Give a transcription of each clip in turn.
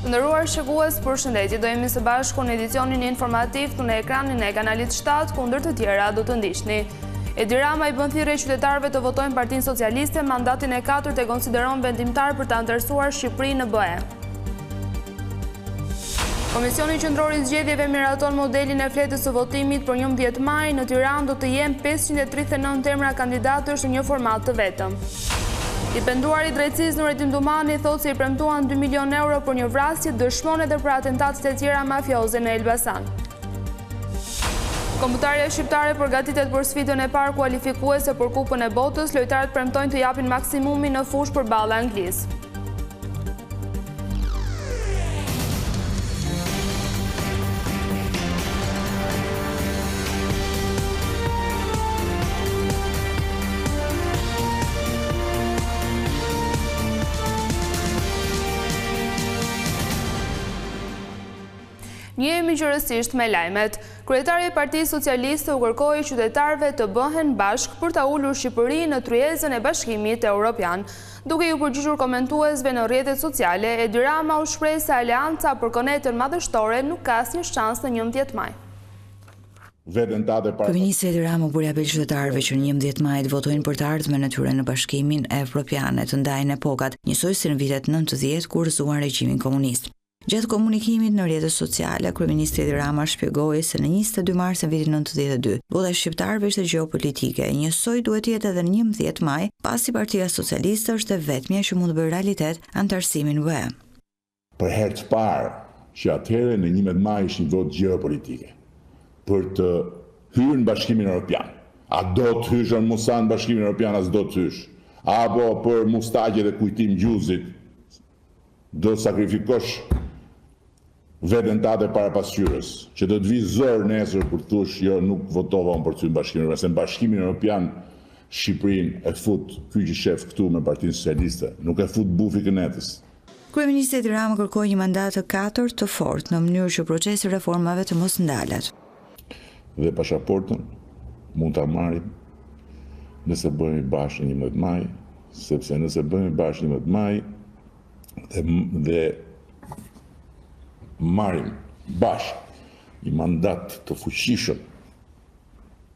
Të nderuar shikues, përshëndetje. Do jemi së bashku në edicionin informativ të në ekranin e Kanalit 7, kundër të tjera do të ndiqni. Edi Rama i bën thirrje qytetarëve të votojnë Partinë Socialiste, mandatin e 4 e konsideron vendimtar për ta ndërsuar Shqipërinë në BE. Komisioni Qendror i Zgjedhjeve miraton modelin e fletës së votimit për 11 maj. Në Tiranë do të jenë 539 emra kandidatësh në një format të vetëm. I penduar i drejtësisë Nurettin Dumani thotë se i premtuan 2 milion euro për një vrasje, dëshmon edhe për atentatet e tjera mafioze në Elbasan. Kombëtarja shqiptare përgatitet për sfidën e parë kualifikuese për Kupën e Botës. Lojtarët premtojnë të japin maksimumin në fushë përballë Anglisë. Njehemi qërësisht me lajmet. Kryetari i Partisë Socialiste u kërkoi qytetarëve të bëhen bashkë për ta ulur Shqipërinë në tryezën e Bashkimit Evropian. Duke ju përgjigjur komentuesve në rrjetet sociale, Edi Rama u shpreh se Aleanca për Konetën Madhështore nuk ka asnjë shans në 11 maj. Kryeministri Edi Rama bëri apel qytetarëve që në 11 maj të votojnë për të ardhmen e tyre në Bashkimin Evropian, të ndajnë epokat, njësoj si në vitet 90 kur rëzuan regjimin komunist. Gjatë komunikimit në rrjetet sociale, kryeministri Edi Rama shpjegoi se në 22 mars në vitin 92, vota e shqiptarëve ishte gjeopolitike, njësoj duhet jetë edhe në 11 maj, pasi Partia Socialiste është e vetmja që mund të bëjë realitet antarësimin BE. Për herë të parë që atëherë në 11 maj ishte një votë gjeopolitike për të hyrë në Bashkimin Evropian. A do të hysh në Musa në Bashkimin Evropian, as do të hysh? Apo për mustaqe dhe kujtim gjuzit do sakrifikosh veten tate para pasqyrës, që do të vi zor nesër për të thush jo nuk votova unë për të hyrë në Bashkimin Evropian, se në Bashkimin Evropian Shqipërinë e fut ky që shef këtu me Partinë Socialiste, nuk e fut bufi kënetës. Kryeministri Edi Rama kërkoi një mandat të 4 të fortë në mënyrë që procesi i reformave të mos ndalet. Dhe pasaportën mund ta marrim nëse bëhemi bashkë në 11 maj, sepse nëse bëhemi bashkë në 11 maj dhe marrim bashkë një mandat të fuqishëm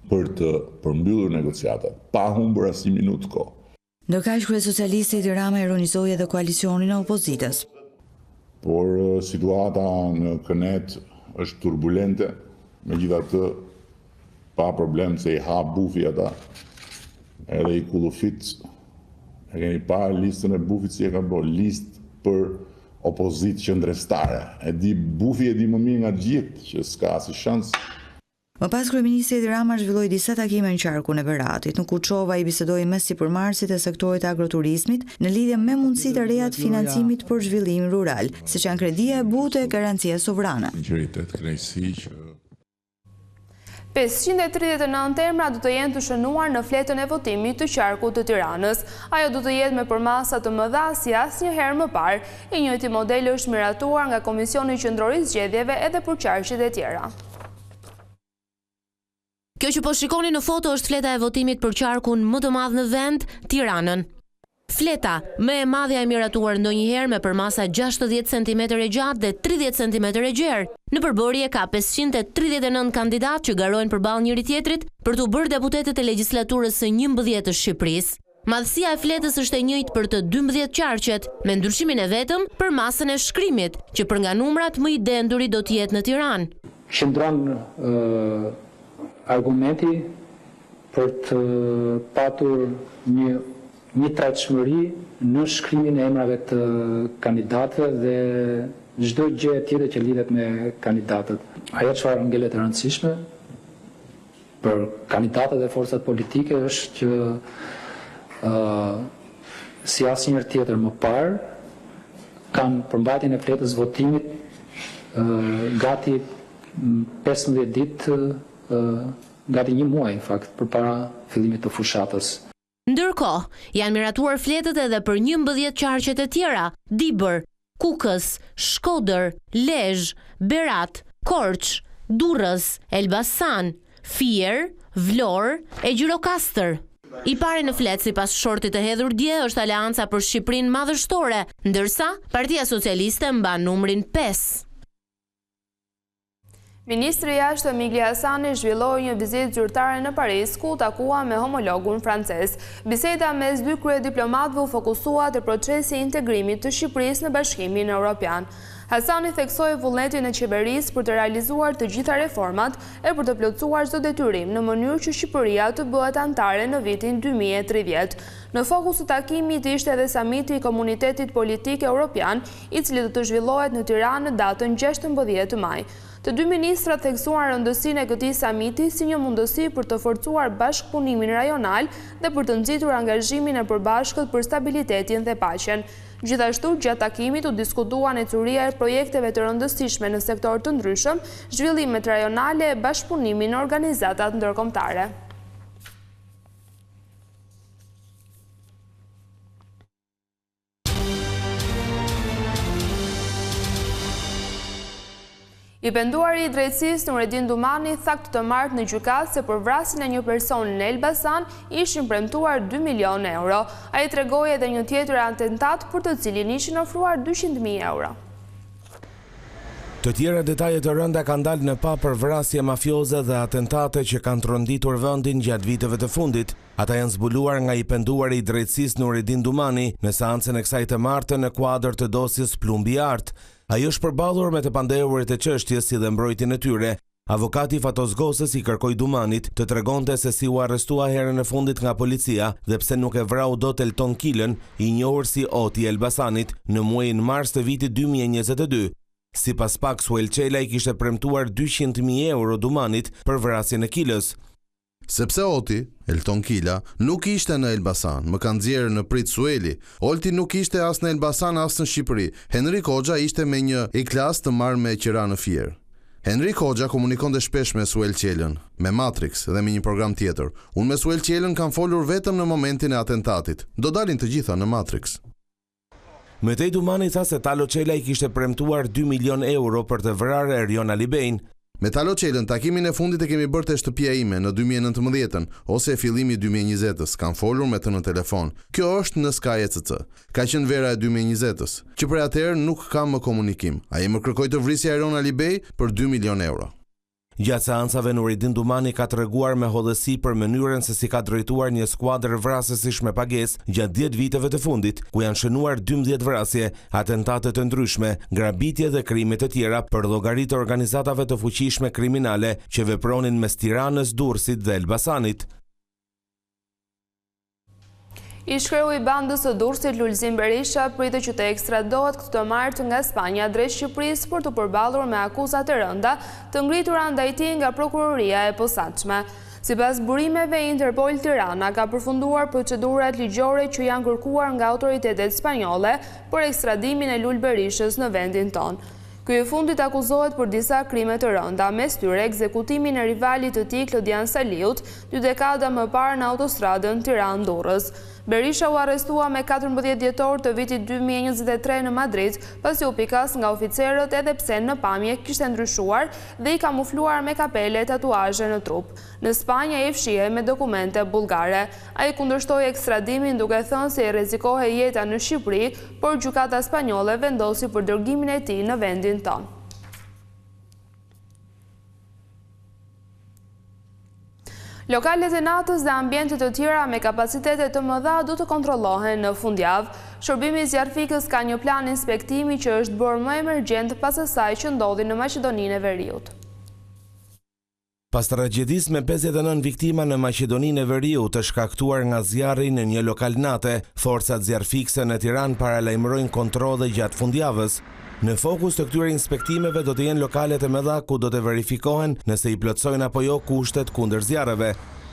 për të përmbyllur negociatat, pa humbur asnjë minutë kohë. Ndërkaq Krye Socialisti Edi Rama ironizoi edhe koalicionin e opozitës. Por situata në Kënet është turbulente, megjithatë pa problem se i ha bufi ata, edhe i kullufit. E keni parë listën e bufit si e ka bërë, listë për opozit qëndrestare. E di bufi e di më mirë nga gjithë që s'ka asnjë shans. Më pas kryeministri Edi Rama zhvilloi disa takime në qarkun e Beratit. Në Kuçova i bisedoi me sipërmarrësit e sektorit të agroturizmit në lidhje me mundësitë e reja të financimit për zhvillim rural, siç janë kredia e butë e garancia sovrane. 539 emra do të jenë të shënuar në fletën e votimit të qarkut të Tiranës. Ajo do të jetë me përmasa të mëdha si asnjëherë më parë. I njëjti model është miratuar nga Komisioni Qendror i Zgjedhjeve edhe për qarqet e tjera. Kjo që po shikoni në foto është fleta e votimit për qarkun më të madh në vend, Tiranën. Fleta më e madhja e miratuar ndonjëherë me përmasa 60 cm e gjatë dhe 30 cm e gjerë. Në përbërje ka 539 kandidatë që garojnë përballë njëri tjetrit për të bërë deputetët e legjislaturës së 11 të Shqipërisë. Madhësia e fletës është e njëjtë për të 12 qarqet, me ndryshimin e vetëm për masën e shkrimit, që për nga numrat më i denduri do të jetë në Tiranë. Qëndron argumenti për të patur një trajtshmëri në shkrimin e emrave të kandidatëve dhe çdo gjë tjetër që lidhet me kandidatët. Ajo çfarë ngelet e rëndësishme për kandidatët dhe forcat politike është që si asnjëherë tjetër më parë kanë përmbajtjen e fletës votimit gati 15 ditë, gati një muaj në fakt përpara fillimit të fushatës. Ndërkohë, janë miratuar fletët edhe për 11 qarqet e tjera: Dibër, Kukës, Shkodër, Lezhë, Berat, Korç, Durrës, Elbasan, Fier, Vlorë e Gjirokastër. I pari në flet sipas shortit të hedhur dje është Aleanca për Shqipërinë Madhështore, ndërsa Partia Socialiste mban numrin 5. Ministri i Jashtëm Migli Hasani zhvilloi një vizitë zyrtare në Paris, ku takua me homologun francez. Biseda mes dy kryediplomatëve u fokusua te procesi i integrimit të Shqipërisë në Bashkimin Evropian. Hasani theksoi vullnetin e qeverisë për të realizuar të gjitha reformat e për të plotësuar çdo detyrim në mënyrë që Shqipëria të bëhet anëtare në vitin 2030. Në fokus të takimit ishte edhe samiti i Komunitetit Politik Evropian, i cili do të zhvillohet në Tiranë në datën 16 maj. Të dy ministrat theksuan rëndësinë e këtij samiti si një mundësi për të forcuar bashkëpunimin rajonal dhe për të nxitur angazhimin e përbashkët për stabilitetin dhe paqen. Gjithashtu, gjatë takimit u diskutuan ecuria e projekteve të rëndësishme në sektor të ndryshëm, zhvillimet rajonale e bashkëpunimin në organizatat ndërkombëtare. I penduari i drejtësisë Nuredin Dumani thaktë të martë në gjykatë se për vrasjen e një personi në Elbasan ishin premtuar 2 milion euro. Ai tregoi edhe një tjetër atentat për të cilin ishin ofruar 200.000 euro. Të tjera detaje të rënda kanë dalë në pa për vrasje mafioze dhe atentate që kanë tronditur vendin gjatë viteve të fundit. Ata janë zbuluar nga i penduari i drejtësisë Nuredin Dumani në seancën e kësaj të martë në kuadër të dosjes Plumbi Art. Ai është përballur me të pandehurit e çështjes si dhe mbrojtjen e tyre. Avokati Fatos Gosës i kërkoi Dumanit të tregonte se si u arrestua herën e fundit nga policia dhe pse nuk e vrau dot Elton Kilën, i njohur si Oti Elbasanit, në muajin mars të vitit 2022. Sipas Paksuel Çela i kishte premtuar 200.000 euro Dumanit për vrasjen e Kilës. Sepse Oti, Elton Kila, nuk ishte në Elbasan, më kanë nxjerrë në Prit Sueli. Olti nuk ishte as në Elbasan as në Shqipëri. Henrik Hoxha ishte me një E-klas të marrë me qira në Fier. Henrik Hoxha komunikonte shpesh me Suel Qelën, me Matrix dhe me një program tjetër. Unë me Suel Qelën kam folur vetëm në momentin e atentatit. Do dalin të gjitha në Matrix. Metej Dumani tha se Talo Çela i kishte premtuar 2 milion euro për të vrarë Erion Alibejn. Me Talo Çelën, takimin e fundit e kemi bërë te shtëpia ime në 2019 ose e fillimi 2020-s. Kam folur me të në telefon. Kjo është në Sky ECC. Ka qenë vera e 2020-s, që për atëherë nuk kam më komunikim. Ai më kërkoi të vrisja Erion Alibej për 2 milion euro. Gjatë seancave Nuredin Dumani ka treguar me hollësi për mënyrën se si ka drejtuar një skuadër vrasësish me pagesë gjatë 10 viteve të fundit, ku janë shënuar 12 vrasje, atentate të ndryshme, grabitje dhe krime të tjera për llogari të organizatave të fuqishme kriminale që vepronin mes Tiranës, Durrësit dhe Elbasanit. Ish-kreu i bandës së Durrësit Lulzim Berisha pritet që të ekstradohet këtë të martë nga Spanja drejt Shqipërisë për të përballur me akuzat e rënda të ngritura ndaj tij nga prokuroria e posaçme. Sipas burimeve, Interpol Tirana ka përfunduar procedurat ligjore që janë kërkuar nga autoritetet spanjolle për ekstradimin e Lul Berishës në vendin tonë. Ky i fundit akuzohet për disa krime të rënda, mes tyre ekzekutimin e rivalit të tij Klodian Saliut 2 dekada më parë në autostradën Tiranë-Durrës. Berisha u arrestua me 14 dhjetor të vitit 2023 në Madrid, pasi u pikas nga oficerët edhe pse në pamje kishte ndryshuar dhe i kamufluar me kapele tatuazhe në trup. Në Spanjë ai fshihej me dokumente bullgare. Ai kundërshtoi ekstradimin duke thënë se i rrezikohej jeta në Shqipëri, por gjykata spanjolle vendosi për dërgimin e tij në vendin tonë. Lokalet e natës dhe ambientet të tjera me kapacitete të mëdha do të kontrollohen në fundjavë. Shërbimi i zjarfikës ka një plan inspektimi që është bërë më emergjent pas asaj që ndodhi në Maqedoninë e Veriut. Pas tragjedisë me 59 viktima në Maqedoninë e Veriut të shkaktuar nga zjarri në një lokal nate, forcat zjarfikëse në Tiranë paralajmërojnë kontrolle gjatë fundjavës. Në fokus të këtyre inspektimeve do të jenë lokalet e mëdha ku do të verifikohen nëse i plotësojnë apo jo kushtet kundër zjarreve.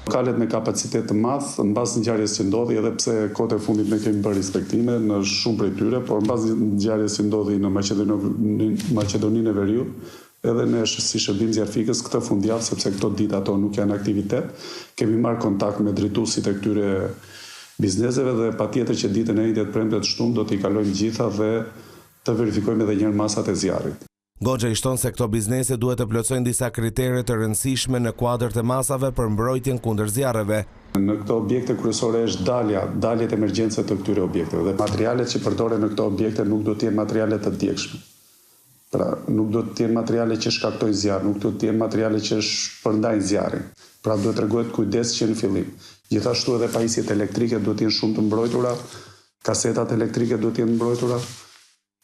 Lokalet me kapacitet të madh, mbas ngjarjes që ndodhi, edhe pse kohët e fundit ne kemi bërë inspektime në shumë prej tyre, por mbas ngjarjes që ndodhi në Maqedoninë e Veriut, edhe ne si shërbim zjarfikës këtë fundjavë, sepse këto ditë ato nuk janë aktivitet, kemi marrë kontakt me drejtuesit e këtyre bizneseve dhe patjetër që ditën e njëjtë të premte të shtunë do t'i kalojmë gjitha dhe të verifikojmë edhe njërë masat e zjarrit. Goxha i shton se këto biznese duhet të plotësojnë disa kritere të rëndësishme në kuadër të masave për mbrojtjen kundër zjarreve. Në këto objekte kryesore është daljet emergjence të këtyre objekteve dhe materialet që përdoren në këto objekte nuk do të jenë materiale të djegshme. Pra, nuk do të jenë materiale që shkaktojnë zjarr, nuk do të jenë materiale që shpërndajnë zjarrin. Pra, duhet tregohet kujdes që në fillim. Gjithashtu edhe pajisjet elektrike duhet të jenë shumë të mbrojtura, kasetat elektrike duhet të jenë mbrojtura.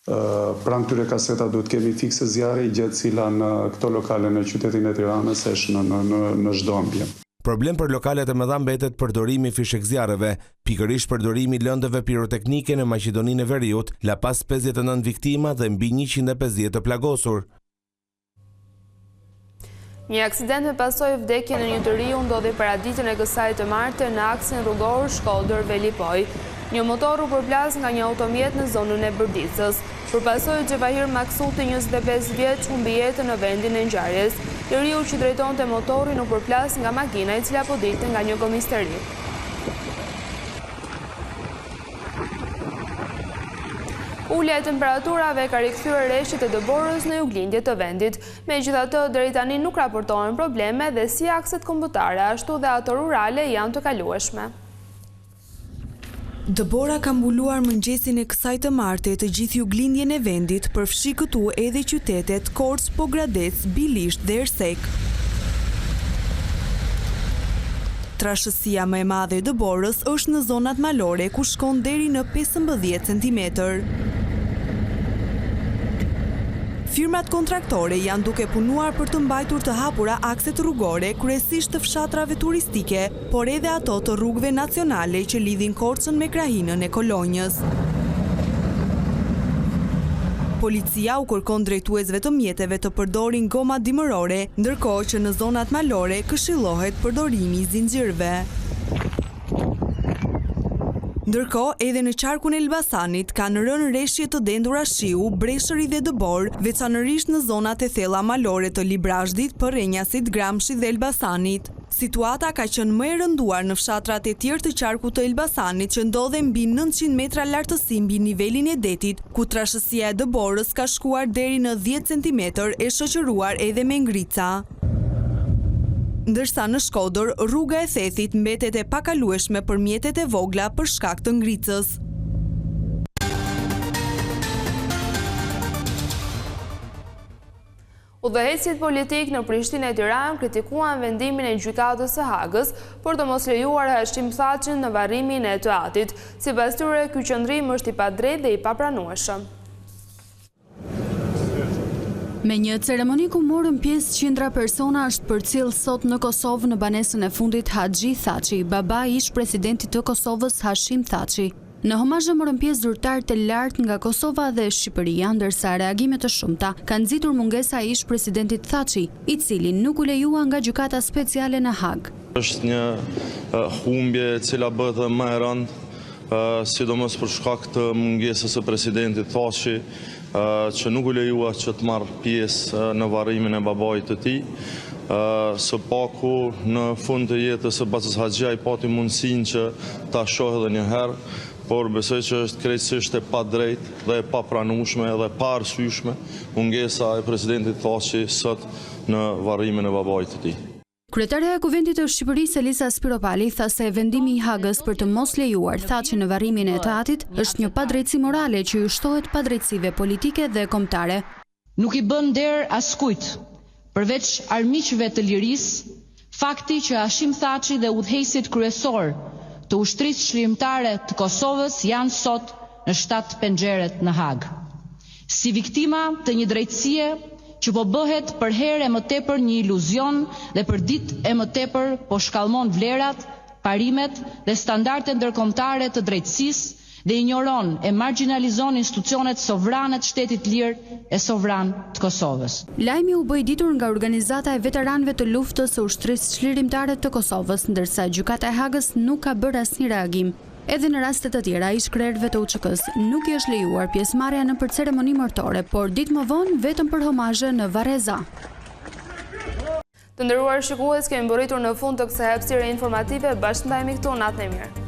Pranë këtyre kaseta duhet kemi fikse zjarri, gjë e cila në këto lokale në qytetin e Tiranës është në çdo ambient. Problem për lokalet e mëdha mbetet përdorimi fishek zjarreve, pikërisht përdorimi lëndëve piroteknike në Maqedoninë e Veriut, la pas 59 viktima dhe mbi 150 të plagosur. Një aksident me pasojë vdekje në një të riu ndodhi paraditën e kësaj të martë në aksin rrugor Shkodër-Velipoj. Një motor u përplas nga një automjet në zonën e Bërdicës. Përpasoi Xhavahir Maksuti, 25 vjeç, humbi jetën në vendin e ngjarjes. I riu që drejtonte motorin u përplas nga makina e cila po dilte nga një komisteri. Ulja e temperaturave ka rikthyer rreshtet e Dëborës në juglindje të vendit. Megjithatë, deri tani nuk raportohen probleme dhe si akset kombëtare ashtu dhe ato rurale janë të kalueshme. Dëbora ka mbuluar mëngjesin e kësaj të marte të gjithë juglindjen e vendit, përfshi këtu edhe qytetet Kors, Pogradec, Bilisht dhe Ersek. Trashësia më e madhe e Dëborës është në zonat malore ku shkon deri në 15 cm. Firmat kontraktore janë duke punuar për të mbajtur të hapura akset rrugore, kryesisht të fshatrave turistike, por edhe ato të rrugëve nacionale që lidhin Korçën me krahinën e Kolonjës. Policia u kërkon drejtuesve të mjeteve të përdorin goma dimërore, ndërkohë që në zonat malore këshillohet përdorimi i zinxhirëve. Ndërkohë, edhe në qarkun e Elbasanit kanë rënë rreshje të dendura shiu, Breshëri dhe Dëbor, veçanërisht në zonat e thella malore të Librazhdit, Përrenjasit, Gramshit dhe Elbasanit. Situata ka qenë më e rënduar në fshatrat e tjerë të qarkut të Elbasanit që ndodhen mbi 900 metra lartësi mbi nivelin e detit, ku trashësia e Dëborës ka shkuar deri në 10 cm e shoqëruar edhe me ngrica. Ndërsa në Shkodër, rruga e Thethit mbetet e pakalueshme për mjetet e vogla për shkak të ngricës. Udhëheqësit politik në Prishtinë e Tiranë kritikuan vendimin e gjykatës së Hagës për të mos lejuar Hashim Thaçin në varrimin e të atit. Sipas tyre, ky qëndrim është i padrejtë dhe i papranueshëm. Me një ceremoni ku morën pjesë qindra persona është përcjell sot në Kosovë në banesën e fundit Haxhi Thaçi, baba i ish presidentit të Kosovës Hashim Thaçi. Në homazh morën pjesë zyrtarë të lartë nga Kosova dhe Shqipëria, ndërsa reagime të shumta kanë nxitur mungesa e ish presidentit Thaçi, i cili nuk u lejua nga gjykata speciale në Hag. Është një humbje e cila bëhet më e rëndë, sidomos për shkak të mungesës së presidentit Thaçi, që nuk u lejua që të marrë pjesë në varrimin e babait të tij. Së paku në fund të jetës së Baçës Haxhia i pati mundësinë që ta shohë edhe një herë, por besoj që është krejtësisht e padrejtë dhe e papranueshme dhe pa arsyeshme mungesa e presidentit Thaçi sot në varrimin e babait të tij. Kryetaria e Kuvendit të Shqipërisë Elisa Spiropali tha se vendimi i Hagës për të mos lejuar Thaçin në varrimin e të atit është një padrejtësi morale që ju shtohet padrejtësive politike dhe kombëtare. Nuk i bën nder askujt, përveç armiqve të lirisë, fakti që Hashim Thaçi dhe udhëheqësit kryesor të ushtrisë çlirimtare të Kosovës janë sot në 7 penxheret në Hag. Si viktima të një drejtësie që po bëhet për herë e më tepër një iluzion dhe për ditë e më tepër po shkallmon vlerat, parimet dhe standardet ndërkombëtare të drejtësisë dhe injoron e marginalizon institucionet sovrane të shtetit lirë e sovran të Kosovës. Lajmi u bë i ditur nga organizata e veteranëve të luftës së ushtrisë çlirimtare të Kosovës, ndërsa gjykata e Hagës nuk ka bërë asnjë reagim. Edhe në rastet të tjera, ish krerëve të UÇK-s nuk i është lejuar pjesëmarrja në për ceremoni martore, por ditë më vonë vetëm për homazhe në Vareza. Të nderuar shikues, kemi mbërritur në fund të kësaj hapësire informative. Bashkë ndajemi këtu, natën e mirë.